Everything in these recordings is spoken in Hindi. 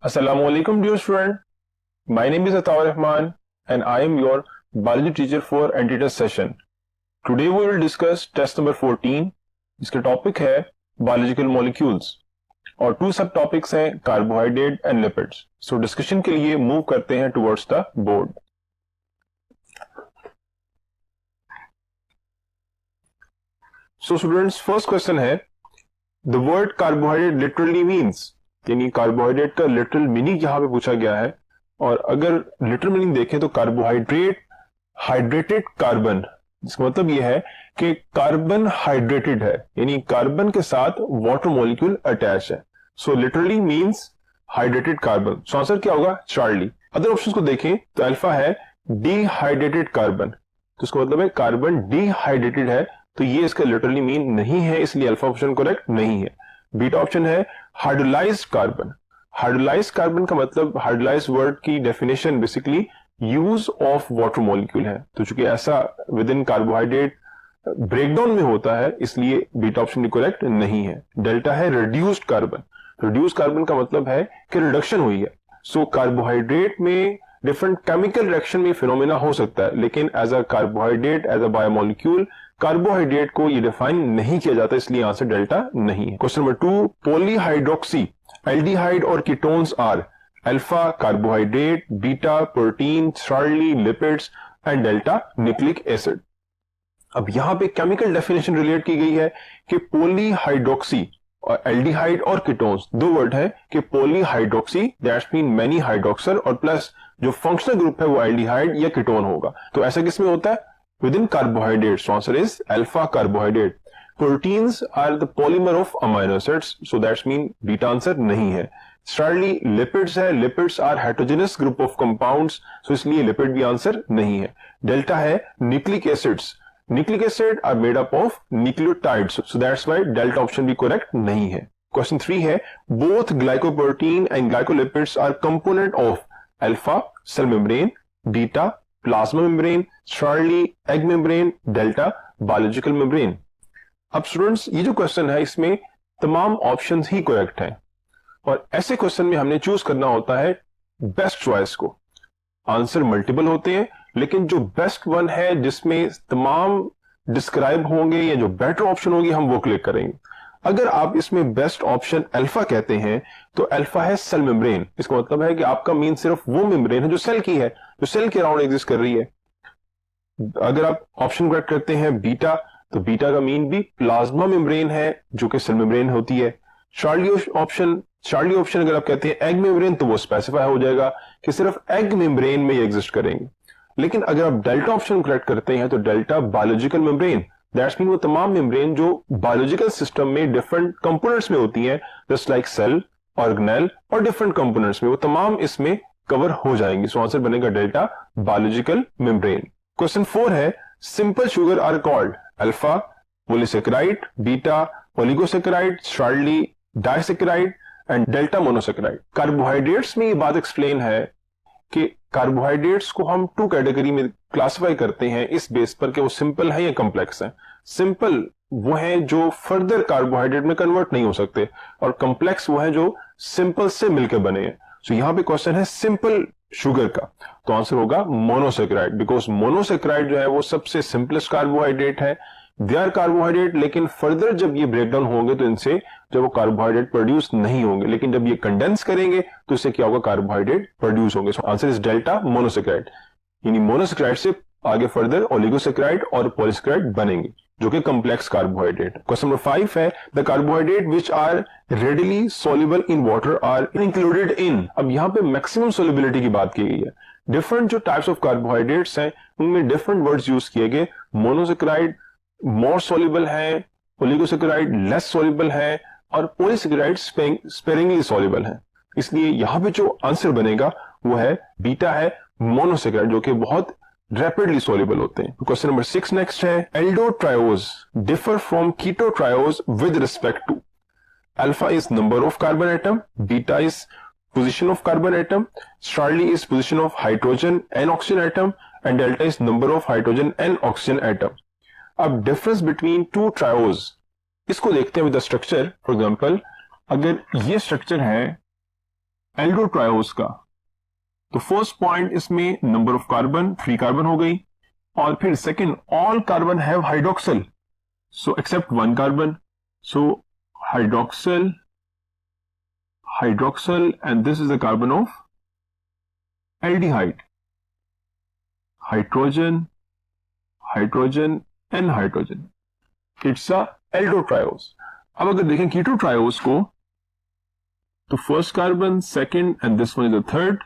Assalamu alaikum dear student. My name is Ataur Rahman and I am your biology teacher for anti-test session. Today we will discuss test number 14 जिसका टॉपिक है biological molecules और टू सब टॉपिक्स हैं carbohydrate and lipids. So discussion के लिए मूव करते हैं towards the board. So students first question है the word carbohydrate literally means यानी कार्बोहाइड्रेट का लिटरल मीनिंग यहां पे पूछा गया है और अगर लिटरल मीनिंग देखें तो कार्बोहाइड्रेट हाइड्रेटेड कार्बन, इसका मतलब यह है कि कार्बन हाइड्रेटेड है यानी कार्बन के साथ वाटर मॉलिक्यूल अटैच है. So literally means hydrated carbon. So answer क्या होगा? चार्ली. अदर ऑप्शंस को देखें तो अल्फा है डिहाइड्रेटेड कार्बन, तो इसका मतलब है कार्बन डिहाइड्रेटेड है, तो ये इसका लिटरली मीन नहीं है, इसलिए अल्फा ऑप्शन करेक्ट नहीं है. बीटा ऑप्शन है हाइड्रोलाइज्ड कार्बन. हाइड्रोलाइज्ड कार्बन का मतलब हाइड्रोलाइज्ड वर्ड की definition basically use of water molecule है, तो चूंकि ऐसा विद इन कार्बोहाइड्रेट ब्रेकडाउन में होता है इसलिए बीटा ऑप्शन करेक्ट नहीं है. डेल्टा है रिड्यूस्ड कार्बन. रिड्यूस्ड कार्बन का मतलब है कि रिडक्शन हुई है. सो कार्बोहाइड्रेट में डिफरेंट केमिकल रिएक्शन में फिनोमेना हो सकता है, लेकिन as a carbohydrate as a biomolecule carbohydrate को ये डिफाइन नहीं किया जाता, इसलिए आंसर डेल्टा नहीं है. क्वेश्चन नंबर 2, पॉलीहाइड्रोक्सी एल्डिहाइड और ketones are alpha carbohydrate, beta protein, Charlie lipids and delta nucleic acid. अब यहां पे केमिकल डेफिनेशन रिलेट की गई है कि पॉलीहाइड्रोक्सी और एल्डिहाइड और कीटोन्स दो वर्ड है कि polyhydroxy that's mean many hydroxyl और प्लस जो फंक्शनल ग्रुप है वो एल्डिहाइड या कीटोन होगा. तो ऐसा किसमें होता है? within carbohydrates. So answer is alpha carbohydrate. Proteins are the polymer of amino acids, so that's mean beta answer नहीं है. Thirdly lipids है, lipids are heterogeneous group of compounds, so इसलिए lipid भी आंसर नहीं है. Delta है nucleic acids. Nucleic acid are made up of nucleotides, so that's why delta option भी correct नहीं है. Question 3 है both glycoprotein and glycolipids are component of alpha cell membrane, beta plasma membrane, Charlie egg membrane, delta biological membrane. अब स्टूडेंट्स ये जो क्वेश्चन है इसमें तमाम ऑप्शंस ही करेक्ट हैं और ऐसे क्वेश्चन में हमने चूज करना होता है बेस्ट चॉइस को. आंसर मल्टीपल होते हैं लेकिन जो बेस्ट वन है जिसमें तमाम डिस्क्राइब होंगे या जो बेटर ऑप्शन होगी हम वो क्लिक करेंगे. अगर आप इसमें बेस्ट ऑप्शन अल्फा कहते हैं तो अल्फा है सेल मेम्ब्रेन. इसका मतलब है कि आपका मीन सिर्फ वो मेम्ब्रेन है जो सेल की है, जो सेल के अराउंड एग्जिस्ट कर रही है. अगर आप ऑप्शन करेक्ट करते हैं बीटा तो बीटा का मीन भी प्लाज्मा मेम्ब्रेन है जो कि सेल मेम्ब्रेन होती है. चार्ली ऑप्शन अगर आप कहते हैं एग मेम्ब्रेन तो वो स्पेसिफाई हो जाएगा कि सिर्फ एग मेम्ब्रेन में ये एग्जिस्ट करेंगे. लेकिन अगर आप डेल्टा ऑप्शन करेक्ट करते हैं तो delta biological membrane, that's mean वो तमाम मेम्ब्रेन जो बायोलॉजिकल सिस्टम में डिफरेंट कंपोनेंट्स में होती हैं जस्ट लाइक सेल, ऑर्गेनेल और डिफरेंट कंपोनेंट्स में, वो तमाम इसमें कवर हो जाएंगी. सो आंसर बनेगा डेल्टा बायोलॉजिकल मेम्ब्रेन. क्वेश्चन 4 है simple sugar are called alpha polysaccharide, beta oligosaccharide, Charlie disaccharide and delta monosaccharide. Carbohydrates में ये बात एक्सप्लेन है कि कार्बोहाइड्रेट्स को हम टू कैटेगरी में क्लासिफाई करते हैं इस बेस पर कि वो सिंपल है या कॉम्प्लेक्स है. सिंपल वो है जो फर्दर कार्बोहाइड्रेट में कन्वर्ट नहीं हो सकते और कॉम्प्लेक्स वो है जो सिंपल से मिलकर बने हैं. सो यहां पे क्वेश्चन है सिंपल शुगर का, तो आंसर होगा मोनोसेकेराइड, बिकॉज मोनोसेकेराइड जो है वो सबसे सिंपलेस्ट कार्बोहाइड्रेट है. दे आर कार्बोहाइड्रेट लेकिन फर्दर जब ये ब्रेकडाउन होंगे तो इनसे जब वो कार्बोहाइड्रेट प्रोड्यूस नहीं होंगे, लेकिन जब ये कंडेंस करेंगे तो इससे क्या होगा? कार्बोहाइड्रेट प्रोड्यूस होंगे. सो आंसर इज डेल्टा मोनोसेकेराइड. यानी मोनोसेकेराइड से आगे फर्दर ओलिगोसेकेराइड और पॉलीसेकेराइड बनेंगे जो कि कॉम्प्लेक्स कार्बोहाइड्रेट. क्वेश्चन नंबर 5 है the carbohydrate which are readily soluble in water are included in. अब यहां पे मैक्सिमम सोल्युबिलिटी की बात की गई है. डिफरेंट जो टाइप्स ऑफ कार्बोहाइड्रेट्स हैं उनमें डिफरेंट वर्ड्स यूज किए गए. मोनोसेकेराइड मोर सोल्यूबल है, ओलिगोसेकेराइड लेस सोल्यूबल है और पॉलीसेकेराइड स्पेरिंगली सोल्यूबल है. इसलिए यहां पे जो आंसर बनेगा वो है बीटा है मोनोसेकेराइड जो कि बहुत रैपिडली सोल्यूबल होते हैं. क्वेश्चन नंबर 6 नेक्स्ट है aldotriose differ from ketotriose with respect to. Alpha is number of carbon atom, beta is position of carbon atom, Charlie is position of hydrogen and oxygen atom and delta is number of hydrogen and oxygen atom. अब डिफरेंस बिटवीन टू ट्रायोज इसको देखते हैं with the structure. For example अगर ये स्ट्रक्चर है एल्डो ट्रायोज का, तो फर्स्ट पॉइंट इसमें नंबर ऑफ कार्बन 3 कार्बन हो गई, और फिर second all carbon have hydroxyl, so except 1 carbon, so hydroxyl and this is the carbon of aldehyde, hydrogen and hydrogen, it's a aldotriose. अब अगर देखें कीटोट्रायोज को, तो first carbon, second and this one is the third,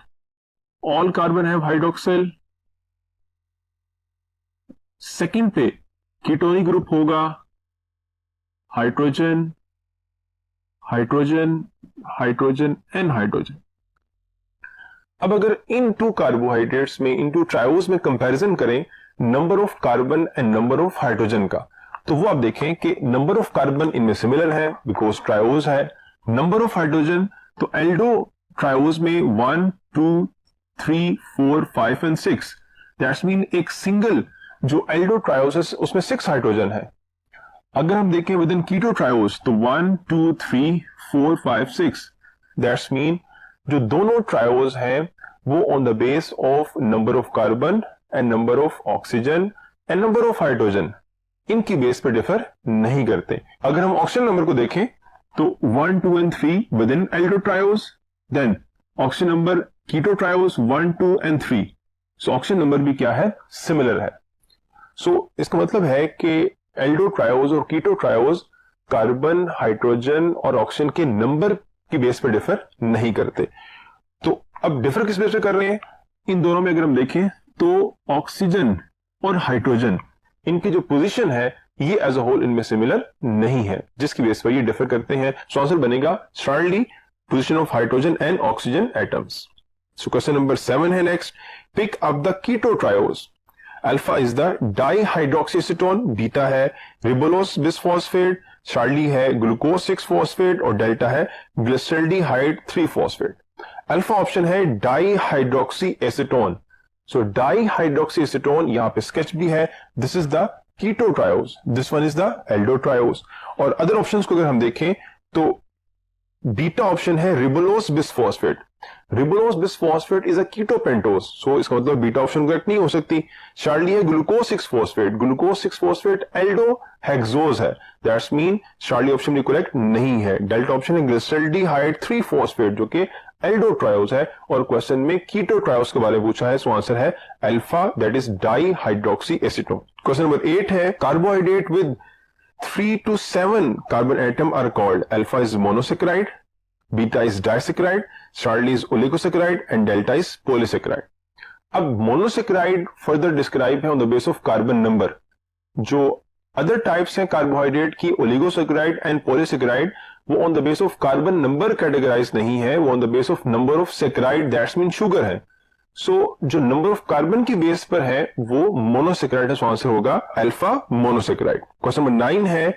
all carbon have hydroxyl, second पे कीटोनिक ग्रुप होगा हाइड्रोजन एंड हाइड्रोजन। अब अगर इन टू कार्बोहाइड्रेट्स में, इन टू ट्रायोज में कंपैरिजन करें number of carbon and number of hydrogen का, तो वो आप देखें कि नंबर ऑफ कार्बन इनमें सिमिलर है बिकॉज ट्रायोज है, नंबर ऑफ हाइड्रोजन तो एल्डो ट्रायोज में 1 2 3 4 5 एंड 6, दैट्स मीन एक सिंगल जो एल्डो ट्रायोज है उसमें 6 हाइड्रोजन है। अगर हम देखें विद इन कीटो ट्रायोज तो 1 2 3 4 5 6, दैट्स मीन जो दोनों ट्रायोज हैं वो on the base of number of carbon and number of oxygen and number of hydrogen, इनकी बेस पर डिफर नहीं करते। अगर हम ऑक्सीजन नंबर को देखें तो 1 2 and 3 within aldo triose, then oxygen number keto triose 1 2 and 3, so oxygen number भी क्या है, सिमिलर है। सो इसका मतलब है कि एल्डो ट्रायोज और कीटो ट्रायोज कार्बन, हाइड्रोजन और ऑक्सीजन के नंबर की बेस पर डिफर नहीं करते। तो अब डिफर किस बेस पर कर रहे हैं, इन दोनों में अगर हम देखें तो ऑक्सीजन और हाइड्रोजन इनकी जो पोजीशन है ये एज अ होल इनमें सिमिलर नहीं है, जिसकी बेस पर ये डिफर करते हैं। सो आंसर बनेगा स्टार्टली position of hydrogen and oxygen atoms. So question number 7 है next, pick up the keto triose. Alpha is the dihydroxyacetone, beta है रिबोलोस बिसफॉस्फेट, चार्ली है ग्लूकोज 6 फॉस्फेट और डेल्टा है ग्लिसरल्डिहाइड 3 फॉस्फेट। अल्फा ऑप्शन है डाईहाइड्रोक्सीएसीटोन, सो डाईहाइड्रोक्सीएसीटोन यहां पे स्केच भी है, this is the keto triose, this one is the aldo triose. और अदर ऑप्शंस को अगर हम देखें तो बीटा ऑप्शन है ribulose bisphosphate, रिबोलोस bisphosphate is a कीटोपेंटोज, सो इसका मतलब बीटा ऑप्शन करेक्ट नहीं हो सकती। चार्ली है glucose 6 phosphate, glucose 6 phosphate Aldo hexose है, दैट्स मीन चार्ली ऑप्शन भी करेक्ट नहीं है। डेल्टा ऑप्शन है ग्लिसरल्डिहाइड 3 फॉस्फेट जो कि एल्डो ट्रायोज है, और क्वेश्चन में कीटो ट्रायोज के बारे में पूछा है, सो आंसर है alpha, that is dihydroxyacetone. Question number 8 है, carbohydrate with 3 to 7 carbon atom are called alpha is monosaccharide, beta is disaccharide, Charlie is oligosaccharide and delta is polysaccharide. अब monosaccharide further describe है on the base of carbon number, जो other types हैं कार्बोहाइड्रेट की oligosaccharide and polysaccharide वो on the base of carbon number categorized नहीं है, वो on the base of number of saccharide that's mean sugar है। सो जो नंबर ऑफ कार्बन की बेस पर है वो मोनोसेक्राइड है, सो आंसर होगा अल्फा मोनोसेक्राइड। क्वेश्चन नंबर 9 है,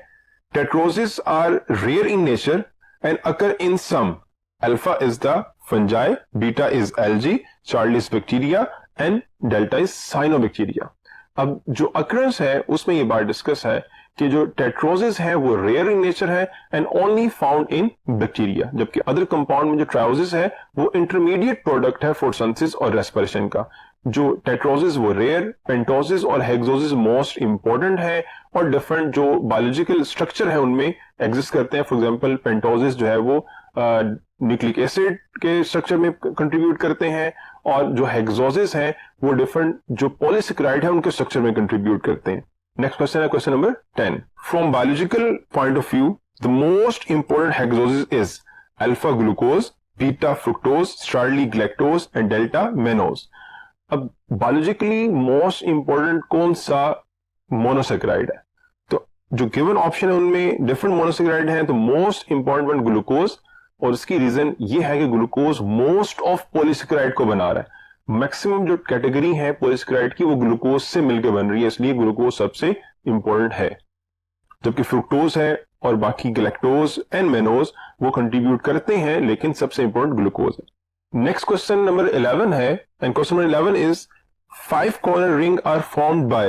tetroses are rare in nature and occur in some, alpha is the fungi, beta is algae, Charlie is bacteria and delta is cyanobacteria. अब जो अकरेंस है उसमें ये बात डिस्कस है कि जो टेट्रोसिस है वो रेयर इन नेचर है and only found in bacteria, जबकि अदर कंपाउंड में जो ट्रायोसिस है वो इंटरमीडिएट प्रोडक्ट है फोटोसिंथेसिस और रेस्पिरेशन का। जो टेट्रोसिस वो रेयर, पेंटोसिस और हेक्सोसिस मोस्ट इंपॉर्टेंट है और डिफरेंट जो बायोलॉजिकल स्ट्रक्चर है उनमें एग्जिस्ट करते हैं। फॉर एग्जांपल पेंटोसिस जो है वो न्यूक्लिक एसिड के स्ट्रक्चर में कंट्रीब्यूट करते हैं, और जो हेक्सोसिस है वो डिफरेंट जो पॉलीसेकेराइड है उनके स्ट्रक्चर में कंट्रीब्यूट करते हैं। नेक्स्ट क्वेश्चन है question number 10, from biological point of view the most important hexoses is alpha glucose, beta fructose, Charlie galactose and delta mannose. अब बायोलॉजिकली मोस्ट इंपॉर्टेंट कौन सा मोनोसेकेराइड है, तो जो गिवन ऑप्शन है उनमें डिफरेंट मोनोसेकेराइड हैं, तो मोस्ट इंपॉर्टेंट वन ग्लूकोज, और इसकी रीजन ये है कि ग्लूकोज मोस्ट ऑफ पॉलीसेकेराइड को बना रहा है, मैक्सिमम जो कैटेगरी है पॉलीसेकेराइड की वो ग्लूकोज से मिलकर बन रही है, इसलिए ग्लूकोज सबसे इंपॉर्टेंट है, जबकि फ्रुक्टोज है और बाकी गैलेक्टोज एंड मेनोज वो कंट्रीब्यूट करते हैं लेकिन सबसे इंपॉर्टेंट ग्लूकोज है। नेक्स्ट क्वेश्चन नंबर 11 है, and question number 11 is 5 corner ring are formed by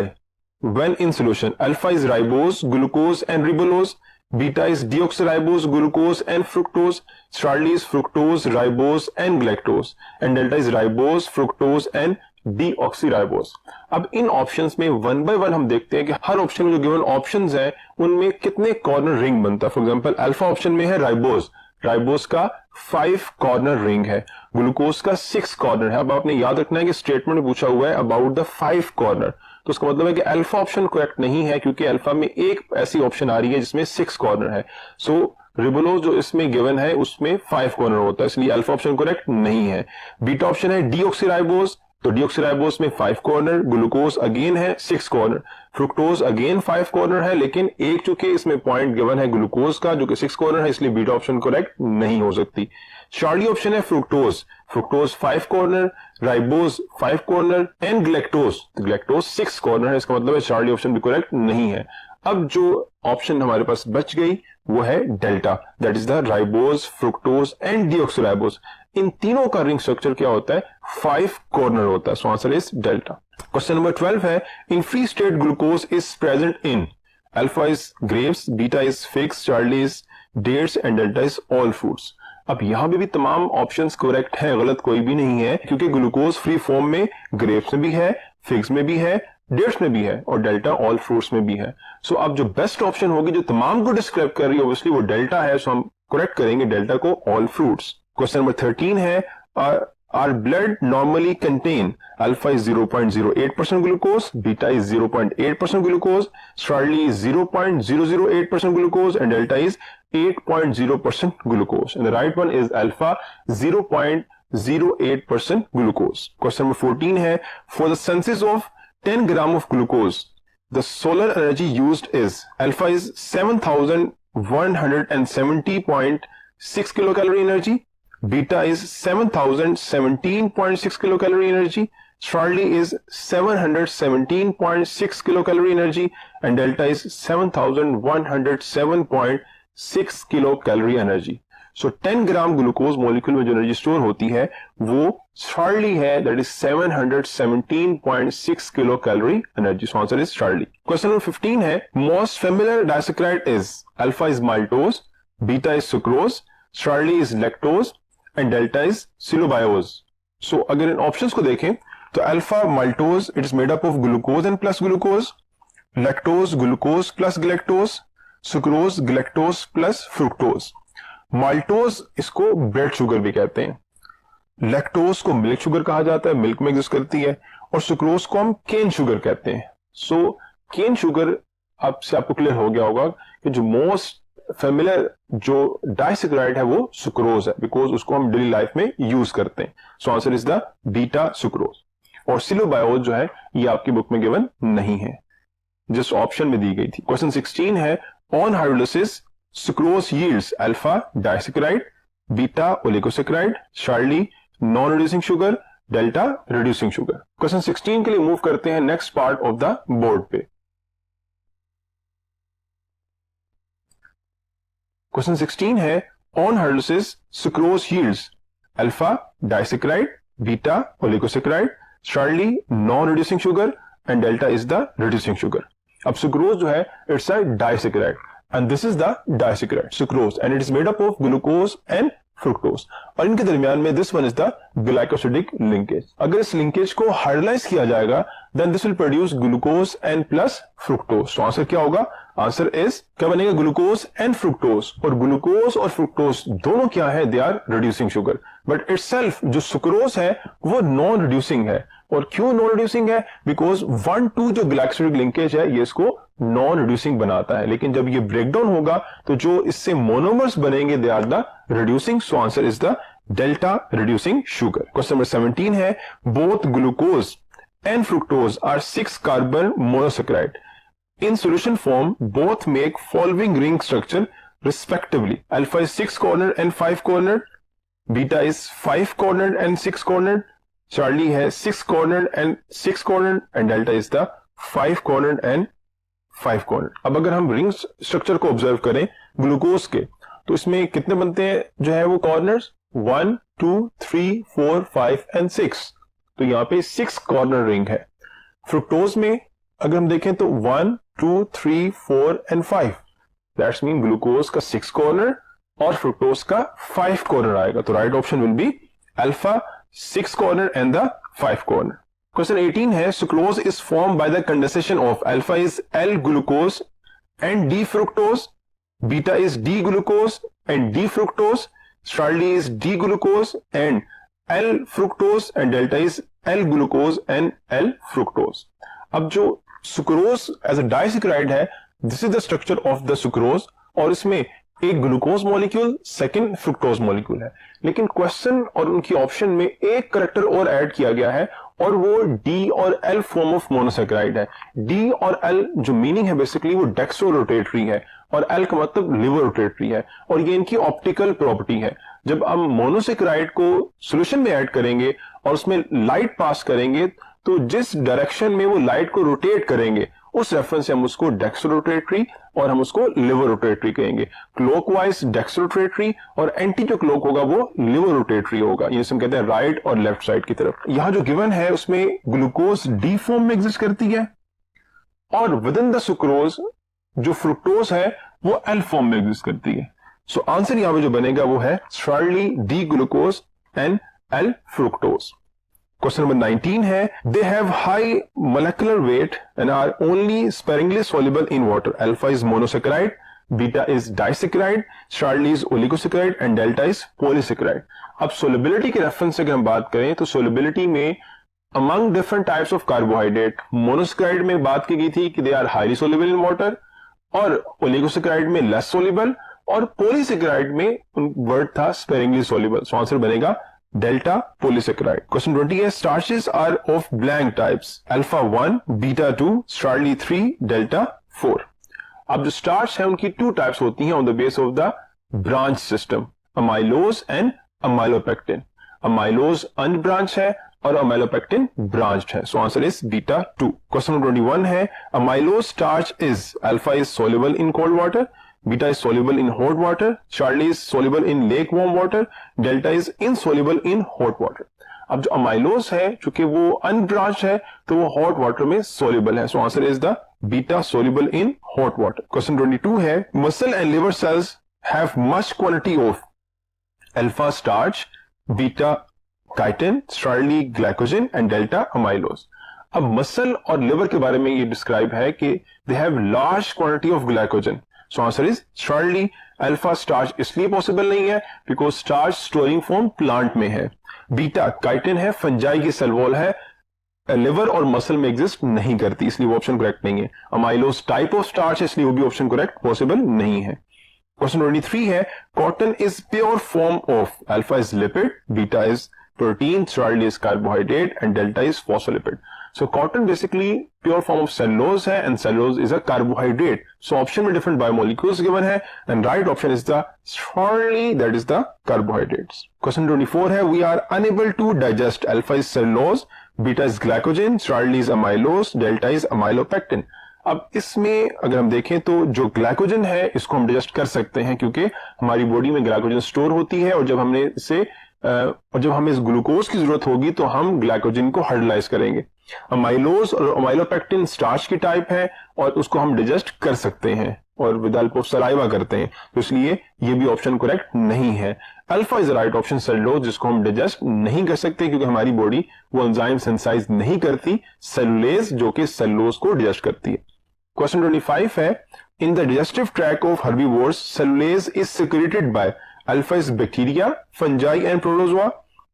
when in solution, alpha is ribose, glucose and ribulose, beta is deoxyribose glucose and fructose, Charlie is fructose ribose and galactose, and delta is ribose fructose and deoxyribose. अब इन ऑप्शंस में वन बाय वन हम देखते हैं कि हर ऑप्शन में जो गिवन ऑप्शंस हैं उनमें कितने कॉर्नर रिंग बनता है। फॉर एग्जांपल अल्फा ऑप्शन में है राइबोज, राइबोज का 5 कॉर्नर रिंग है, ग्लूकोज का 6 कॉर्नर है। अब आपने याद रखना है कि स्टेटमेंट में पूछा हुआ है अबाउट द 5 कॉर्नर, तो उसका मतलब है कि अल्फा ऑप्शन करेक्ट नहीं है, क्योंकि अल्फा में एक ऐसी ऑप्शन आ रही है जिसमें 6 कॉर्नर है। सो रिबोलोज जो इसमें गिवन है उसमें 5 कॉर्नर होता है, इसलिए अल्फा ऑप्शन करेक्ट नहीं है। बीटा ऑप्शन है डीऑक्सीराइबोज, तो डीऑक्सीराइबोज में 5 कॉर्नर, ग्लूकोज अगेन है 6 कॉर्नर, फ्रुक्टोज अगेन 5 कॉर्नर है, लेकिन एक चूंकि इसमें पॉइंट गिवन है ग्लूकोज का जो कि 6 कॉर्नर है, इसलिए बीटा ऑप्शन करेक्ट नहीं हो सकती। चार्ली ऑप्शन है fructose, fructose 5 corner, ribose 5 corner and galactose, galactose 6 corner है, इसका मतलब है चार्ली ऑप्शन भी करेक्ट नहीं है। अब जो ऑप्शन हमारे पास बच गई वो है delta, that is the ribose, fructose and deoxyribose. इन तीनों का रिंग स्ट्रक्चर क्या होता है? 5 कॉर्नर होता है। So answer is delta. Question number 12 है, in free state glucose is present in alpha is grapes, beta is figs, Charlie is dates and delta is all fruits. अब यहां भी तमाम ऑप्शंस करेक्ट है, गलत कोई भी नहीं है, क्योंकि ग्लूकोज फ्री फॉर्म में ग्रेप्स में भी है, फिग्स में भी है, डेट्स में भी है और डेल्टा ऑल फ्रूट्स में भी है। सो अब जो बेस्ट ऑप्शन होगी जो तमाम को डिस्क्राइब कर रही है ऑब्वियसली वो डेल्टा है, सो हम करेक्ट करेंगे डेल्टा को, ऑल फ्रूट्स। क्वेश्चन नंबर 13 है, our blood normally contain alpha is 0.08% glucose, beta is 0.8% glucose, Charlie is 0.008% glucose and delta is 8.0% glucose, and the right one is alpha 0.08% glucose. Question number 14 है, for the synthesis of 10 gram of glucose the solar energy used is alpha is 7170.6 kilocalorie energy, beta is 7017.6 kilocalorie energy, Charlie is 717.6 kilocalorie energy and delta is 7107.6 kilocalorie energy. So 10 gram glucose molecule में जो एनर्जी स्टोर होती है वो चार्ली है, that is 717.6 kilocalorie energy. So answer is Charlie. Question number 15 है, most familiar disaccharide is alpha is maltose, beta is sucrose, Charlie is lactose and delta is cellobiose. So अगर इन ऑप्शंस को देखें तो alpha maltose it is made up of glucose and plus glucose, lactose glucose plus galactose, sucrose galactose plus fructose. Maltose इसको ब्रेड शुगर भी कहते हैं, लैक्टोज को मिल्क शुगर कहा जाता है, मिल्क में एग्जिस्ट करती है, और सुक्रोज को हम केन शुगर कहते हैं। सो केन शुगर आपसे आपको क्लियर हो गया होगा कि जो मोस्ट फेमिलियर जो डाइसैकराइड है वो सुक्रोज है, बिकॉज उसको हम डेली लाइफ में यूज करते हैं। So answer is the beta sucrose. और सिलोबायोज जो है ये आपकी बुक में गिवन नहीं है, जिस ऑप्शन में दी गई थी। क्वेश्चन 16 है, on hydrolysis sucrose yields alpha disaccharide, beta oligosaccharide, Charlie non reducing sugar, delta reducing sugar. Question 16 के लिए मूव करते हैं next part of the board पे। क्वेश्चन 16 है, on hydrolysis sucrose yields alpha disaccharide, beta oligosaccharide, Charlie non reducing sugar and delta is the reducing sugar. अब सुक्रोज जो है it's a disaccharide and this is the disaccharide sucrose and it is made up of glucose and fructose, और इनके दरमियान में this one is the glycosidic linkage। अगर इस लिंकेज को हाइड्रोलाइज किया जाएगा then this will produce glucose and plus fructose। तो आंसर क्या होगा? आंसर इज क्या बनेगा? Glucose and fructose. और ग्लूकोज और फ्रुक्टोज दोनों क्या है? They are reducing sugar, but itself जो सुक्रोज है वो नॉन रिड्यूसिंग है। और क्यों नॉन रिड्यूसिंग है? बिकॉज 1-2 जो ग्लाइकोसिडिक लिंकेज है ये इसको नॉन रिड्यूसिंग बनाता है, लेकिन जब ये ब्रेकडाउन होगा तो जो इससे मोनोमर्स बनेंगे they are the reducing. So answer is the delta reducing sugar. Question number 17 है, both glucose and fructose are 6 carbon monosaccharide. In solution form, both make following ring structure respectively. Alpha is 6 cornered and 5 cornered. Beta is 5 cornered and 6 cornered. Charlie has 6 cornered and 6 cornered. And delta is the 5 cornered and 5 cornered. अब अगर हम रिंग स्ट्रक्चर को ऑब्जर्व करें ग्लूकोज के, तो इसमें कितने बनते हैं जो है वो कॉर्नर्स? 1, 2, 3, 4, 5 and 6। तो यहां पे 6 कॉर्नर रिंग है। फ्रुक्टोज में अगर हम देखें तो 1, 2, 3, 4 एंड 5। दैट्स मीन ग्लूकोज का 6 कॉर्नर और फ्रुक्टोज का 5 कॉर्नर आएगा। तो right option will be alpha 6 corner and the 5 corner. Question 18 है sucrose is form by the condensation of alpha is L glucose and D fructose, beta is D glucose and D fructose, Charlie is D glucose and L fructose and delta is L glucose and L fructose. अब जो सुक्रोज एज अ डाइसैकेराइड है, this is the structure of the sucrose और इसमें एक glucose molecule, second fructose molecule है। लेकिन क्वेश्चन और उनकी ऑप्शन में एक करेक्टर और ऐड किया गया है और वो डी और एल फॉर्म ऑफ मोनोसैकेराइड है। डी और एल जो मीनिंग है बेसिकली वो डेक्स्ट्रो रोटेटरी है और एल का मतलब लिवर रोटेटरी है और ये इनकी ऑप्टिकल प्रॉपर्टी है। जब हम मोनोसैकेराइड को सॉल्यूशन में ऐड करेंगे और उसमें लाइट पास करेंगे तो जिस डायरेक्शन में वो लाइट को रोटेट करेंगे उस रेफरेंस से हम उसको डेक्स्ट्रो रोटेटरी और हम उसको लिवर रोटेटरी कहेंगे। क्लॉकवाइज डेक्स्ट्रो रोटेटरी और एंटी जो क्लॉक होगा वो लिवर रोटेटरी होगा। ये हम कहते हैं राइट और लेफ्ट साइड की तरफ। यहां जो गिवन है उसमें ग्लूकोज डी फॉर्म में एग्जिस्ट करती है और विद इन द सुक्रोज जो फ्रुक्टोज है वो एल फॉर्म में एग्जिस्ट करती है। सो आंसर यहां पे जो बनेगा वो है Charlie D glucose and L fructose. Question number 19 है they have high molecular weight and are only sparingly soluble in water. Alpha is monosaccharide, beta is disaccharide, Charlie is oligosaccharide and delta is polysaccharide. अब सोल्युबिलिटी के रेफरेंस से अगर हम बात करें तो सोल्युबिलिटी में among different types of carbohydrate monosaccharide में बात की गई थी कि they are highly soluble in water और ओलिगोसैकेराइड में लेस सॉल्युबल और पॉलीसैकेराइड में वर्ड था स्पेरिंगली सॉल्युबल। सो आंसर बनेगा डेल्टा पॉलीसैकेराइड। क्वेश्चन 20 है starches are of blank types alpha 1, beta 2, Charlie 3, delta 4। अब जो स्टार्च है उनकी 2 टाइप्स होती हैं on the base of the branch system, amylose and amylopectin. Amylose unbranch है और अमाइलोपेक्टिन ब्रांच्ड है। So answer is beta 2। Question 21 है amylose starch is alpha is soluble in cold water, beta is soluble in hot water, Charlie is soluble in lake warm water, delta is insoluble in hot water। अब जो अमाइलोज है चूंकि वो अनब्रांच है तो वो हॉट वाटर में सोल्यूबल है। So answer is the beta soluble in hot water. Question 22 है muscle and liver cells have much quantity of alpha starch, beta chitin, Charlie glycogen and delta amylose. अब मसल और लिवर के बारे में ये डिस्क्राइब है कि they have large quantity of glycogen. So answer is Charlie. Alpha starch इसलिए पॉसिबल नहीं है because starch storing form plant में है। बीटा काइटिन है, फंजाई की सेल वॉल है, लिवर और मसल में एग्जिस्ट नहीं करती इसलिए वो ऑप्शन करेक्ट नहीं है। अमाइलोज टाइप ऑफ स्टार्च है इसलिए वो भी ऑप्शन करेक्ट पॉसिबल नहीं है। क्वेश्चन 23 है cotton is pure form of alpha is lipid, beta is protein, Charlie is carbohydrate and delta is phospholipid. So cotton basically pure form of cellulose है and cellulose is a carbohydrate. So option में different biomolecules given है and right option is the Starly, that is the carbohydrates. Question 24 है we are unable to digest alpha is cellulose, beta is glycogen, Starly is amylose, delta is amylopectin. अब इसमें अगर हम देखें तो जो ग्लाइकोजन है इसको हम डाइजेस्ट कर सकते हैं क्योंकि हमारी बॉडी में ग्लाइकोजन स्टोर होती है और जब हमने इसे और जब हमें इस ग्लूकोज की जरूरत होगी तो हम ग्लाइकोजन को हाइड्रोलाइज करेंगे। अमाइलोज और अमाइलोपेक्टिन स्टार्च की टाइप है और उसको हम डाइजेस्ट कर सकते हैं और विद हेल्प ऑफ सलाइवा करते हैं, तो इसलिए ये भी ऑप्शन करेक्ट नहीं है। Alpha is right option cellulose जिसको हम डाइजेस्ट नहीं कर सकते क्योंकि हमारी बॉडी वो एंजाइम सिंथेसाइज नहीं करती सेलुलेज जो कि सेलुलोज को डाइजेस्ट करती है। क्वेश्चन 25 है in the digestive tract of herbivores cellulase is secreted by alpha is bacteria, fungi and protozoa,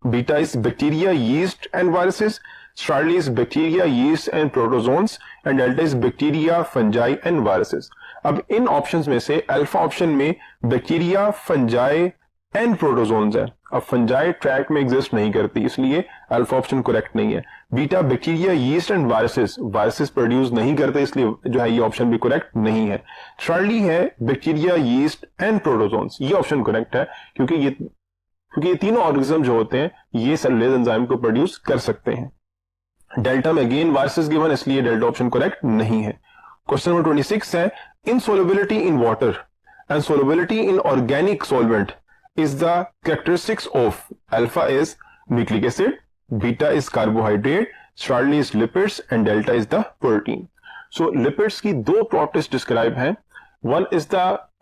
beta is bacteria, yeast and viruses, Charlie is bacteria, yeast and protozoans and delta is bacteria, fungi and viruses. अब इन ऑप्शंस में से अल्फा ऑप्शन में बैक्टीरिया, फंजाई एंड प्रोटोजोन्स है। अब फंजाई ट्रैक में एग्जिस्ट नहीं करती इसलिए अल्फा ऑप्शन करेक्ट नहीं है। Beta bacteria, yeast and viruses, viruses produce नहीं करते इसलिए जो है ये ऑप्शन भी करेक्ट नहीं है। स्टार्ली है बैक्टीरिया, यीस्ट एंड प्रोटोजोन्स, ये ऑप्शन करेक्ट है क्योंकि ये तीनों ऑर्गेनिज्म जो होते हैं ये सेलुलोज एंजाइम को प्रोड्यूस कर सकते हैं। डेल्टा में अगेन वायरसेस गिवन इसलिए डेल्टा ऑप्शन करेक्ट नहीं है। क्वेश्चन नंबर 26 है insolubility in water and solubility in organic solvent is the characteristics of alpha is nucleic acid, beta is carbohydrate, Starly is lipids and delta is the protein. So lipids की दो properties describe हैं, one is the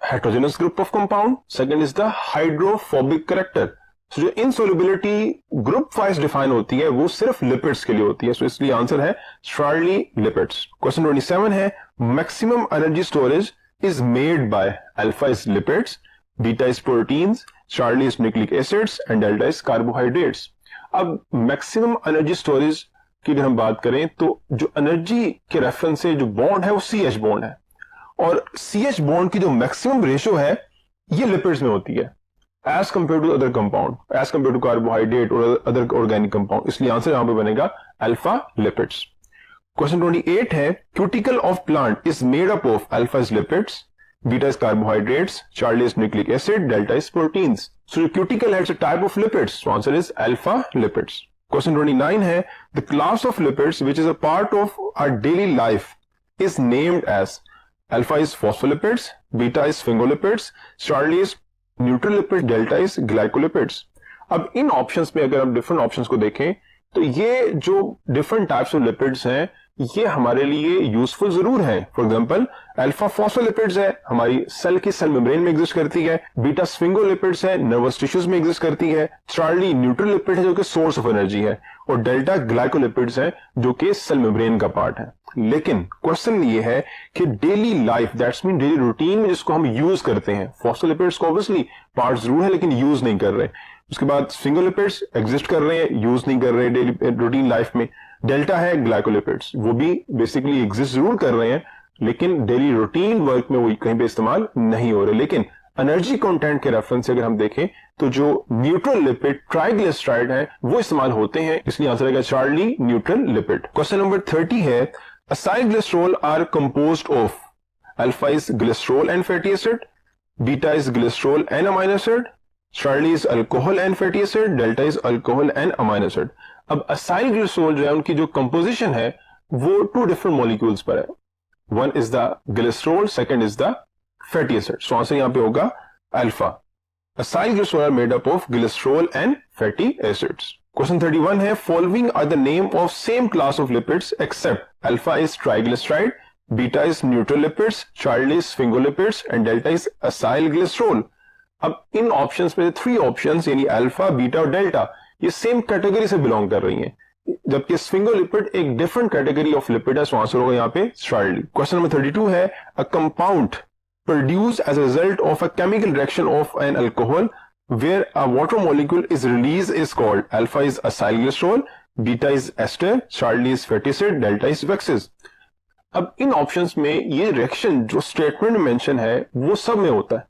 heterogeneous group of compound, second is the hydrophobic character. So, जो इनसोल्युबिलिटी ग्रुप वाइज डिफाइन होती है वो सिर्फ लिपिड्स के लिए होती है, सो इसलिए आंसर है स्ट्रार्ली लिपिड्स। क्वेश्चन 27 है maximum energy storage is made by alpha is lipids, beta is proteins, Charlie is nucleic acids and delta is carbohydrates. अब मैक्सिमम एनर्जी स्टोरेज की अगर हम बात करें तो जो एनर्जी के रेफरेंस से जो बॉन्ड है वो CH बॉन्ड है, और CH बॉन्ड की जो मैक्सिमम रेशियो है ये लिपिड्स में होती है as compare to other compound, as compare to carbohydrate और अदर ऑर्गेनिक कंपाउंड, इसलिए आंसर यहां पे बनेगा अल्फा लिपिड्स। क्वेश्चन 28 है cuticle of plant is made up of alpha is lipids, beta is carbohydrates, Charlie is nucleic acid, delta is proteins. So cuticle है it's a type of lipids, so answer is alpha lipids. Question 29 है the class of lipids which is a part of our daily life is named as alpha is phospholipids, beta is sphingolipids, Charlie is neutral lipid, delta is glycolipids. अब इन ऑप्शंस में अगर हम डिफरेंट ऑप्शंस को देखें तो ये जो डिफरेंट टाइप्स ऑफ लिपिड्स हैं ये हमारे लिए यूजफुल जरूर है। फॉर एग्जांपल अल्फा फॉस्फोलिपिड्स है, हमारी सेल की सेल मेम्ब्रेन में एग्जिस्ट करती है, बीटा स्फिंगोलिपिड्स है, नर्वस टिश्यूज में एग्जिस्ट करती है, चार्ली न्यूट्रल लिपिड है जो कि सोर्स ऑफ एनर्जी है, और डेल्टा ग्लाइकोलिपिड्स है जो कि सेल मेम्ब्रेन का पार्ट है। लेकिन क्वेश्चन ये है कि daily life that's mean daily routine में जिसको हम यूज करते हैं, फॉस्फोलिपिड्स को ऑब्वियसली पार्ट जरूर है लेकिन यूज नहीं कर रहे, उसके बाद स्फिंगोलिपिड्स एग्जिस्ट कर रहे हैं, यूज नहीं कर रहे डेली रूटीन लाइफ में, डेल्टा है ग्लाइकोलिपिड्स वो भी बेसिकली एग्जिस्ट जरूर कर रहे हैं लेकिन डेली रूटीन वर्क में वो कहीं पे इस्तेमाल नहीं हो रहे। लेकिन एनर्जी कंटेंट के रेफरेंस से अगर हम देखें तो जो न्यूट्रल लिपिड ट्राइग्लिसराइड है वो इस्तेमाल होते हैं, इसलिए आंसर आएगा Charlie neutral lipid. Question number 30 है acyl glycerol are composed of alpha is glycerol and fatty acid, beta is glycerol and amino acid, Charlie is alcohol and fatty acid, delta is alcohol and amino acid. अब असाइल ग्लिसरॉल जो है उनकी जो कंपोजिशन है वो टू डिफरेंट मॉलिक्यूल्स पर है, one is the glycerol, second is the fatty acid, so answer यहां पे होगा alpha. Acyl glycerol are made up of glycerol and fatty acids. Question 31 है following are the name of same class of lipids except alpha is triglyceride, beta is neutral lipids, Charlie is sphingolipids and delta is acyl glycerol. अब इन ऑप्शंस में 3 ऑप्शंस यानी अल्फा, बीटा और डेल्टा ये सेम कैटेगरी से बिलोंग कर रही हैं, जबकि स्फिंगोलिपिड एक डिफरेंट कैटेगरी ऑफ लिपिड है, सो आंसर होगा यहाँ पे चार्ली। क्वेश्चन नंबर 32 है a compound produced as a result of a chemical reaction of an alcohol where a water molecule is released is called alpha is acyl glycerol, beta is ester, Charlie is fatty acid, delta is waxes। अब इन ऑप्शंस में ये रिएक्शन जो स्टेटमेंट में मेंशन है वो सब में होता है,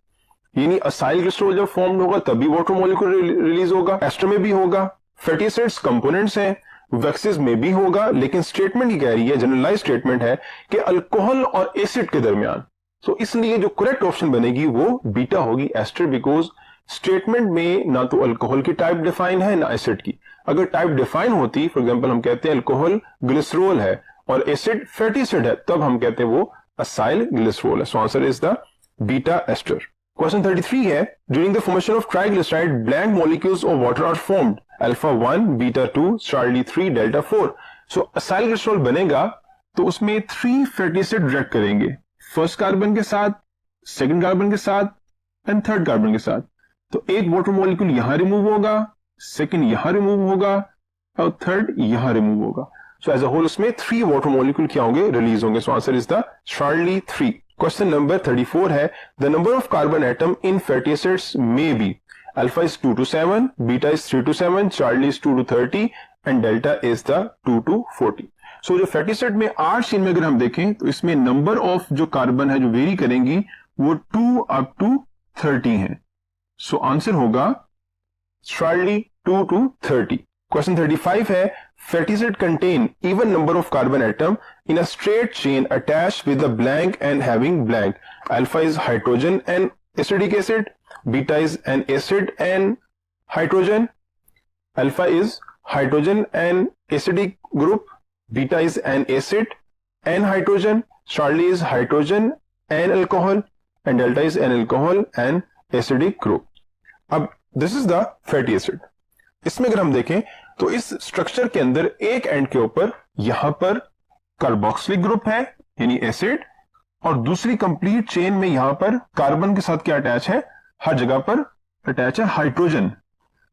यानी असाइल ग्लिसरॉल जब फॉर्म होगा तभी वाटर मॉलिक्यूल रिलीज होगा, एस्टर में भी होगा, फैटी एसिड्स कंपोनेंट्स हैं, वैक्सेस में भी होगा, लेकिन स्टेटमेंट ही कह रही है, जनरलाइज स्टेटमेंट है कि अल्कोहल और एसिड के दरमियान, तो इसलिए जो करेक्ट ऑप्शन बनेगी वो बीटा होगी एस्टर, बिकॉज स्टेटमेंट में ना तो अल्कोहल की टाइप डिफाइन है ना एसिड की। अगर टाइप डिफाइन होती, फॉर एग्जांपल हम कहते हैं अल्कोहल ग्लिसरॉल है और एसिड फैटी एसिड है, तब हम कहते हैं वो असाइल ग्लिसरॉल है, so answer is the beta ester. Question 33 है during the formation of triglyceride blank molecules of water are formed alpha 1, beta 2, Charlie 3, delta 4। So acyl glycerol बनेगा तो उसमें 3 फैटी एसिड रिएक्ट करेंगे, फर्स्ट कार्बन के साथ, सेकंड कार्बन के साथ एंड थर्ड कार्बन के साथ। तो एक वाटर मॉलिक्यूल यहां रिमूव होगा, सेकंड यहां रिमूव होगा और थर्ड यहां रिमूव होगा, सो एज अ होल उसमें 3 वाटर मॉलिक्यूल क्या होंगे, रिलीज होंगे, सो answer is the Charlie 3। Question number 34 है the number of carbon atom in fatty acids may be alpha is 2 to 7, beta is 3 to 7, Charlie is 2 to 30 and delta is the 2 to 40। सो जो फैटी एसिड में आर चेन में अगर हम देखें तो इसमें नंबर ऑफ जो कार्बन है जो वेरी करेंगी वो 2 up to 30 है, सो आंसर होगा चार्ली 2 to 30। क्वेश्चन 35 है fatty acid contain even number of carbon atom in a straight chain attached with a blank and having blank, alpha is hydrogen and acidic acid, beta is an acid and hydrogen, alpha is hydrogen and acidic group, beta is an acid and hydrogen, Charlie is hydrogen and alcohol and delta is an alcohol and acidic group। अब this is the fatty acid। इसमें अगर हम देखें तो इस स्ट्रक्चर के अंदर एक एंड के ऊपर यहां पर कार्बोक्सिलिक ग्रुप है यानी एसिड और दूसरी कंप्लीट चेन में यहां पर कार्बन के साथ क्या अटैच है, हर जगह पर अटैच है हाइड्रोजन।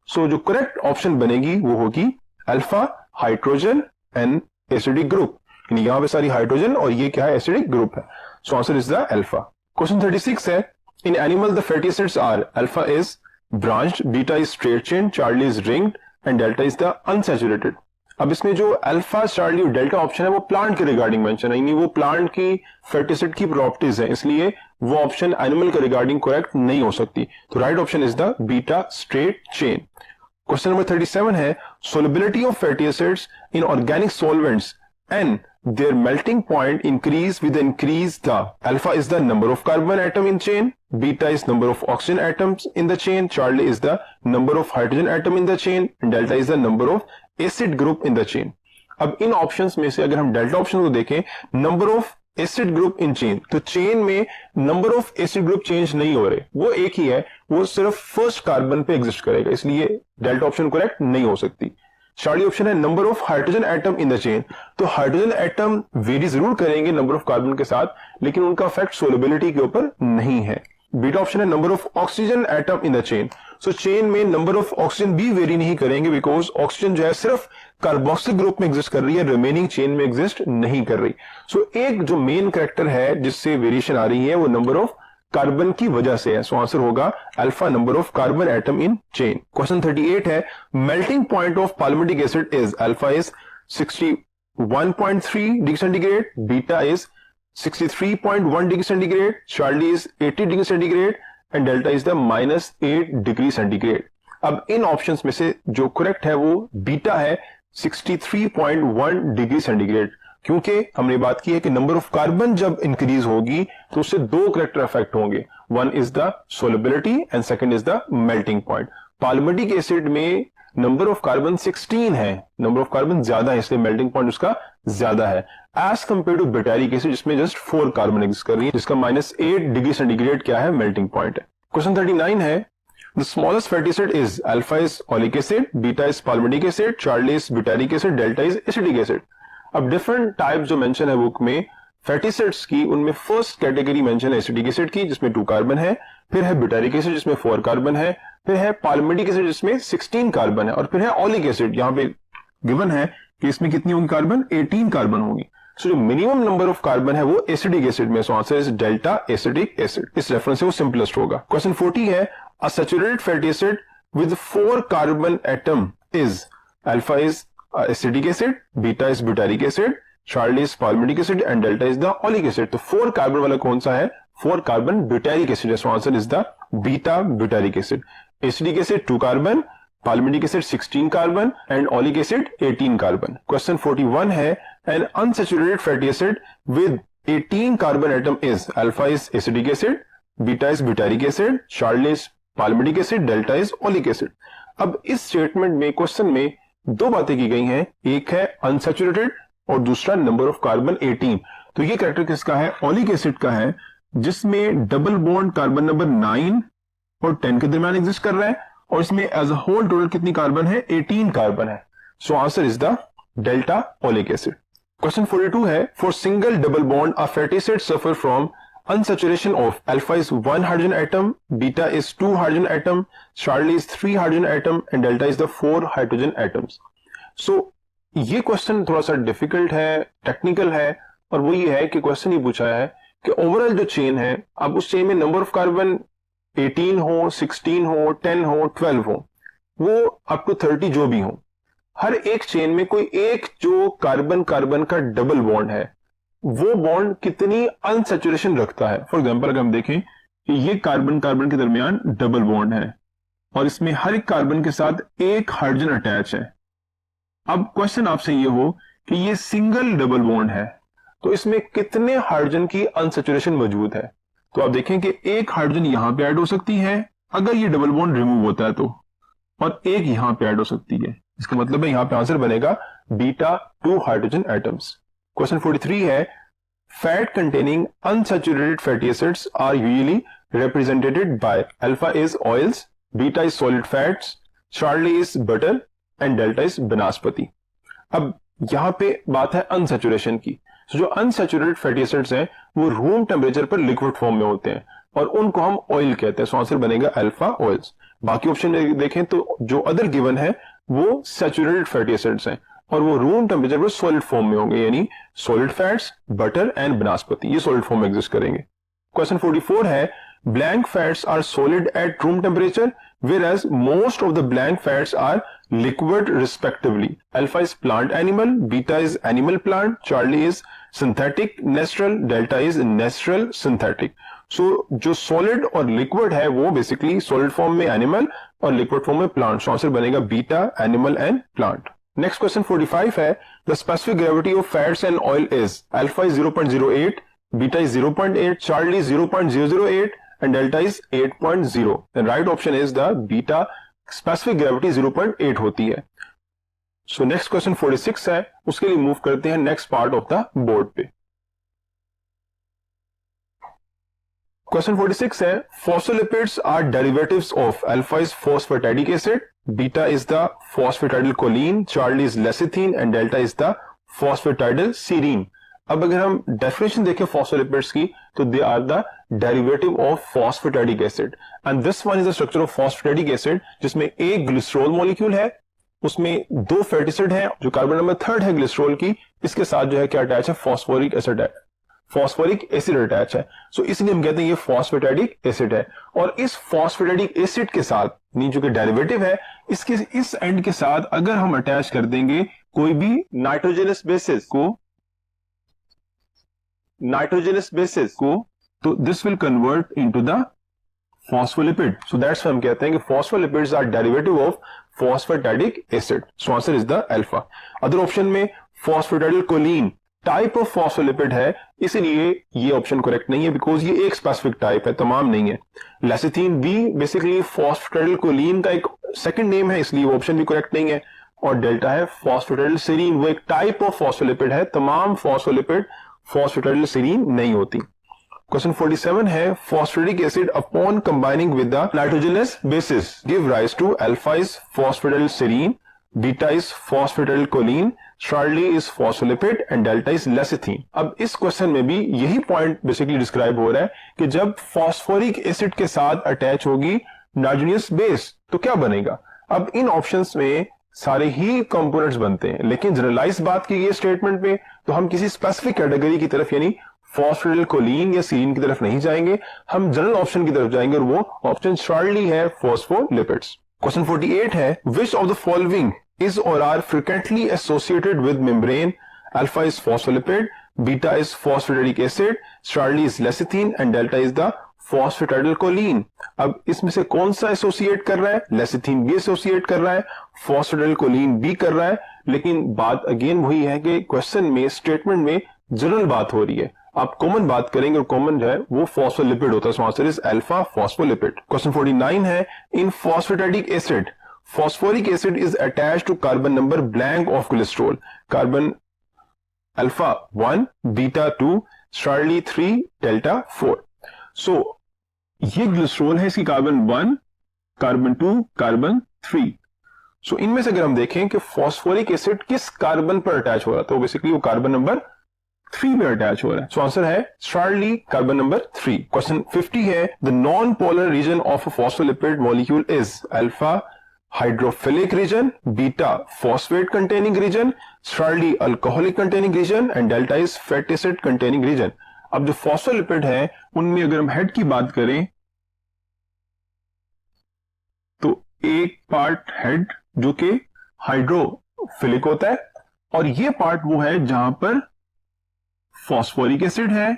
सो जो करेक्ट ऑप्शन बनेगी वो होगी alpha hydrogen and acidic group, यानी यहां पे सारी हाइड्रोजन और ये क्या है, एसिडिक ग्रुप है। So answer is the alpha. Question 36 है, in animal the fatty acids are alpha is branched, beta is straight chain, Charlie is ringed and delta is the unsaturated. अब इसमें जो अल्फा, चार्ली और डेल्टा ऑप्शन है वो प्लांट के रिगार्डिंग मेंशन है, यानी वो प्लांट की फैटी एसिड की प्रॉपर्टीज है, इसलिए वो ऑप्शन एनिमल के रिगार्डिंग करेक्ट नहीं हो सकती। तो right option is the beta straight chain. Question number 37 है, solubility of fatty acids in organic solvents and their melting point increase with the increase the alpha is the number of carbon atom in chain, beta is number of oxygen atoms in the chain, Charlie is the number of hydrogen atom in the chain, and delta is the number of acid group in the chain। अब इन ऑप्शंस में से अगर हम डेल्टा ऑप्शन को देखें, number of acid group in chain, तो चेन में number of acid group change नहीं हो रहे, वो एक ही है, वो सिर्फ फर्स्ट कार्बन पे एग्जिस्ट करेगा, इसलिए डेल्टा ऑप्शन करेक्ट नहीं हो सकती। चार्ली ऑप्शन है number of hydrogen atom in the chain, तो हाइड्रोजन एटम वेरी जरूर करेंगे नंबर ऑफ कार्बन के साथ, लेकिन उनका इफेक्ट सोलेबिलिटी के ऊपर नहीं है। बीटा ऑप्शन है number of oxygen atom in the chain, so chain में नंबर ऑफ ऑक्सीजन भी वेरी नहीं करेंगे, बिकॉज ऑक्सीजन जो है सिर्फ कार्बोक्सिल ग्रुप में एग्जिस्ट कर रही है, रिमेनिंग चेन में एग्जिस्ट नहीं कर रही। सो एक जो मेन कैरेक्टर है जिससे वेरिएशन आ रही है वो नंबर ऑफ कार्बन की वजह से है। सो आंसर होगा alpha, number of carbon atom in chain. Question 38 है, melting point of palmitic acid is alpha is 61.3 degree centigrade, beta is 63.1 degree centigrade, Charlie is 80 degree centigrade and delta is the -8 degree centigrade. अब इन ऑप्शंस में से जो करेक्ट है वो बीटा है 63.1 डिग्री सेंटीग्रेड, क्योंकि हमने बात की है कि नंबर ऑफ कार्बन जब इंक्रीज होगी तो उससे दो करेक्टर इफेक्ट होंगे, one is the solubility and second is the melting point. Palmitic acid में नंबर ऑफ कार्बन 16 है, नंबर ऑफ कार्बन ज्यादा है, इसलिए मेल्टिंग पॉइंट उसका ज्यादा है, as compare to butyric acid जिसमें जस्ट 4 कार्बन एग्जिस्ट कर रही है, जिसका -8 डिग्री सेंटीग्रेड क्या है, मेल्टिंग पॉइंट है। क्वेश्चन 39 है, the smallest fatty acid is alpha is oleic acid, beta is palmitic acid, Charlie is butyric acid, delta is acetic acid। अब डिफरेंट टाइप जो मेंशन है बुक में फैटी एसिड्स की, उनमें फर्स्ट कैटेगरी मेंशन है एसिटिक एसिड की जिसमें 2 कार्बन है, फिर है ब्यूटारिक एसिड जिसमें 4 कार्बन है, फिर है पाल्मिटिक एसिड जिसमें 16 कार्बन है, और फिर है ओलिक एसिड, यहाँ पे गिवन है कि इसमें कितनी होंगी कार्बन, 18 कार्बन होंगी। सो जो मिनिमम नंबर ऑफ कार्बन है वो एसिडिक एसिड में, सो answer is delta acidic acid. इस रेफरेंस से वो सिंपलेस्ट होगा। क्वेश्चन 40 है, a saturated fatty acid with 4 carbon atom is alpha is acetic acid, beta is butyric acid, Charlie is palmitic acid and delta is the oleic acid। तो 4 कार्बन वाला कौन सा है, 4 कार्बन ब्यूटारिक एसिड है, so answer is the beta butyric acid. Acidic acid 2 carbon, palmitic acid 16 carbon and oleic acid 18 carbon. Question 41 है, an unsaturated fatty acid with 18 carbon atom is alpha is acetic acid, beta is butyric acid, Charlie is palmitic acid, delta is oleic acid. अब इस स्टेटमेंट में क्वेश्चन में दो बातें की गई हैं, एक है अनसैचुरेटेड और दूसरा नंबर ऑफ कार्बन 18। तो ये कैरेक्टर किसका है, ओलिक एसिड का है, जिसमें डबल बॉन्ड कार्बन नंबर 9 और 10 के दरमियान एग्जिस्ट कर रहा है, और इसमें एज अ होल टोटल कितनी कार्बन है, 18 कार्बन है। So answer is the delta oleic acid. Question 42 है, for single double bond a fatty acid suffer from unsaturation of alpha is 1 hydrogen atom, beta is 2 hydrogen atom, Charlie is 3 hydrogen atom and delta is the 4 hydrogen atoms। So ये क्वेश्चन थोड़ा सा डिफिकल्ट है, टेक्निकल है, और वो ये है कि क्वेश्चन ये पूछा है कि ओवरऑल जो चेन है, अब उस चेन में नंबर ऑफ कार्बन 18 हो, 16 हो, 10 हो, 12 हो, वो अप टू 30 जो भी हो, हर एक चेन में कोई एक जो कार्बन कार्बन का डबल बॉन्ड है वो बॉन्ड कितनी अनसैचुरेशन रखता है। फॉर एग्जांपल अगर हम देखें कि ये कार्बन कार्बन के दरमियान डबल बॉन्ड है और इसमें हर एक कार्बन के साथ एक हाइड्रोजन अटैच है। अब क्वेश्चन आपसे ये हो कि ये सिंगल डबल बॉन्ड है तो इसमें कितने हाइड्रोजन की अनसैचुरेशन मौजूद है। तो आप देखें कि एक हाइड्रोजन यहां पे ऐड हो सकती है अगर ये डबल बॉन्ड रिमूव होता है तो, और एक यहां पे ऐड हो सकती है। इसका मतलब है यहां पे आंसर बनेगा बीटा 2 हाइड्रोजन एटम्स। क्वेश्चन 43 है, fat containing unsaturated fatty acids are usually represented by alpha is oils, beta is solid fats, Charlie is butter and delta is vanaspati. अब यहां पे बात है अनसैचुरेशन की, So, जो अनसैचुरेटेड फैटी एसिड्स हैं वो रूम टेम्परेचर पर लिक्विड फॉर्म में होते हैं और उनको हम ऑयल कहते हैं। सो आंसर बनेगा अल्फा ऑयल्स। बाकी ऑप्शन में देखें तो जो अदर गिवन है वो सैचुरेटेड फैटी एसिड्स हैं और वो रूम टेम्परेचर पर सॉलिड फॉर्म में होंगे, यानी सॉलिड फैट्स, बटर एंड बनास्पति, ये सॉलिड फॉर्म में एग्जिस्ट करेंगे। क्वेश्चन 44 है blank fats are solid at room temperature whereas most of the blank fats are liquid respectively. Alpha is plant animal, beta is animal plant, Charlie is synthetic natural, delta is natural synthetic. So जो solid और liquid है वो basically solid form में animal और liquid form में plant. So आंसर बनेगा beta, animal and plant. Next question 45 है the specific gravity of fats and oil is alpha is 0.08, beta is 0.8, Charlie is 0.008 and delta is 8.0. The right option is the beta specific gravity 0.8 होती है। So next question 46 है, उसके लिए मूव करते हैं next part of the board पे। Question 46 है phospholipids are derivatives of alpha is phosphatidic acid, beta is the phosphatidylcholine, Charlie is lecithin and delta is the phosphatidylserine. अब अगर हम डेफिनेशन देखें फॉस्फोलिपिड्स की तो they are the derivative of phosphatidic acid and this one is the structure of phosphatidic acid जिसमें एक ग्लिसरॉल मॉलिक्यूल है, उसमें दो फैटी एसिड है, जो कार्बन नंबर 3 है ग्लिसरॉल की, इसके साथ जो है क्या अटैच है, फॉस्फोरिक एसिड अटैच है। सो इसलिए हम कहते हैं ये फॉस्फेटिडिक एसिड है और इस फॉस्फेटिडिक एसिड के साथ जो कि डेरिवेटिव है इसके इस एंड के साथ अगर हम अटैच कर देंगे कोई भी नाइट्रोजनस बेसिस को तो this will convert into the phospholipid. So that's हम कहते हैं कि phospholipids are derivative of phosphatidic acid. So answer is the alpha. Other option में फॉस्फेटिडलकोलिन टाइप ऑफ फॉस्फोलिपिड है, इसलिए ये ऑप्शन करेक्ट नहीं है बिकॉज ये एक स्पेसिफिक टाइप है, तमाम नहीं है। लेसिथिन भी बेसिकली फॉस्फेटिडलकोलिन का एक सेकंड नेम है, इसलिए वो ऑप्शन भी करेक्ट नहीं है। और डेल्टा है फॉस्फेटिडलसेरीन, वो एक टाइप ऑफ फॉस्फोलिपिड है, तमाम फॉस्फोलिपिड फॉस्फेटिडलसेरीन नहीं होती। क्वेश्चन 47 है phosphatic acid upon combining with the nitrogenous bases give rise to alpha is phosphatidylserine, beta is phosphatidylcholine, Charlie is phospholipid and delta is lecithin. अब इस क्वेश्चन में भी यही पॉइंट बेसिकली डिस्क्राइब हो रहा है कि जब फॉस्फोरिक एसिड के साथ अटैच होगी नाइट्रोजनस बेस तो क्या बनेगा। अब इन ऑप्शंस में सारे ही कंपोनेंट्स बनते हैं, लेकिन जनरलाइज बात की गई स्टेटमेंट में तो हम किसी स्पेसिफिक कैटेगरी की तरफ यानी फॉस्फेटिडलकोलिन या सीरीन की तरफ नहीं जाएंगे, हम जनरल ऑप्शन की तरफ जाएंगे और वो ऑप्शन चार्ली है फॉस्फोलिपिड्स। क्वेश्चन 48 है which of the following is or are frequently associated with membrane? Alpha is phospholipid, beta is phosphatidic acid, Charlie is lecithin and delta is the phosphatidylcholine. अब इसमें से कौन सा एसोसिएट कर रहा है, लेसिथिन भी एसोसिएट कर रहा है, फॉस्फेटिडलकोलिन भी कर रहा है, लेकिन बात अगेन वही है कि क्वेश्चन में स्टेटमेंट में जनरल बात हो रही है, आप कॉमन बात करेंगे और कॉमन जो है वो फॉस्फोलिपिड होता है। So answer is alpha phospholipid. Question 49 है in phosphatidic acid phosphoric acid is attached to carbon number blank of cholesterol, carbon alpha 1, beta 2, Charlie 3, delta 4. So ये ग्लिसरॉल है, इसकी कार्बन 1, कार्बन 2, कार्बन 3। सो इनमें से अगर हम देखें कि फॉस्फोरिक एसिड किस कार्बन पर अटैच हो रहा है तो बेसिकली वो कार्बन नंबर 3 में अटैच हो रहा है। सो आंसर है चार्ली कार्बन नंबर 3। क्वेश्चन 50 है the non polar region of a phospholipid molecule is alpha hydrophilic region, beta phosphate containing region, Charlie alcoholic containing region and delta is fatty acid containing region. अब जो फॉस्फोलिपिड है उनमें अगर हम हेड की बात करें तो एक पार्ट हेड जो कि हाइड्रोफिलिक होता है और ये पार्ट वो है जहां पर फॉस्फोरिक एसिड है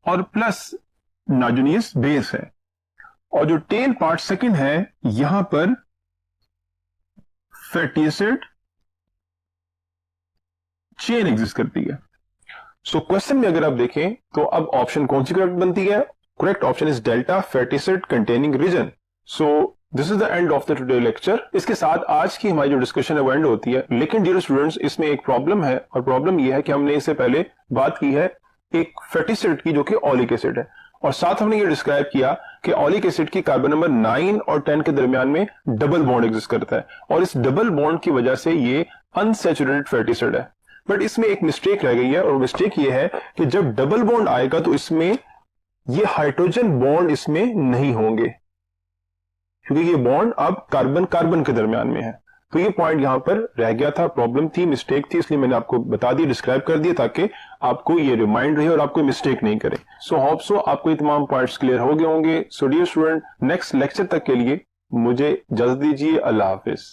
और प्लस नाइट्रोजनियस बेस है, और जो टेल पार्ट सेकंड है यहां पर फैटी एसिड चेन एग्जिस्ट करती है। सो क्वेश्चन में अगर आप देखें तो अब ऑप्शन कौन सी करेक्ट बनती है, correct option is delta fatty acid containing reason. So this is the end of the today lecture. इसके साथ आज की हमारी जो डिस्कशन है वो एंड होती है, लेकिन डियर स्टूडेंट्स इसमें एक प्रॉब्लम है और प्रॉब्लम यह है कि हमने इससे पहले बात की है एक फैटी एसिड की जो कि ऑलिक एसिड है, और साथ हमने ये डिस्क्राइब किया कि ऑलिक एसिड की कार्बन नंबर 9 और 10 के दरमियान में डबल बॉन्ड एग्जिस्ट करता है और इस डबल बॉन्ड की वजह से ये अनसैचुरेटेड फैटी एसिड है। बट इसमें एक मिस्टेक रह गई है, और मिस्टेक ये है कि जब डबल बॉन्ड आएगा तो इसमें ये हाइड्रोजन बॉन्ड इसमें नहीं होंगे, क्योंकि ये बॉन्ड अब कार्बन कार्बन के दरमियान में है। तो ये पॉइंट यहां पर रह गया था, प्रॉब्लम थी, मिस्टेक थी, इसलिए मैंने आपको बता दिया, डिस्क्राइब कर दिया, ताकि आपको ये रिमाइंड रहे और आपको मिस्टेक नहीं करे। सो होप सो आपको ये तमाम पॉइंट्स क्लियर हो गए होंगे। So dear student, next lecture तक के लिए मुझे इजाजत दीजिए। अल्लाह हाफिज।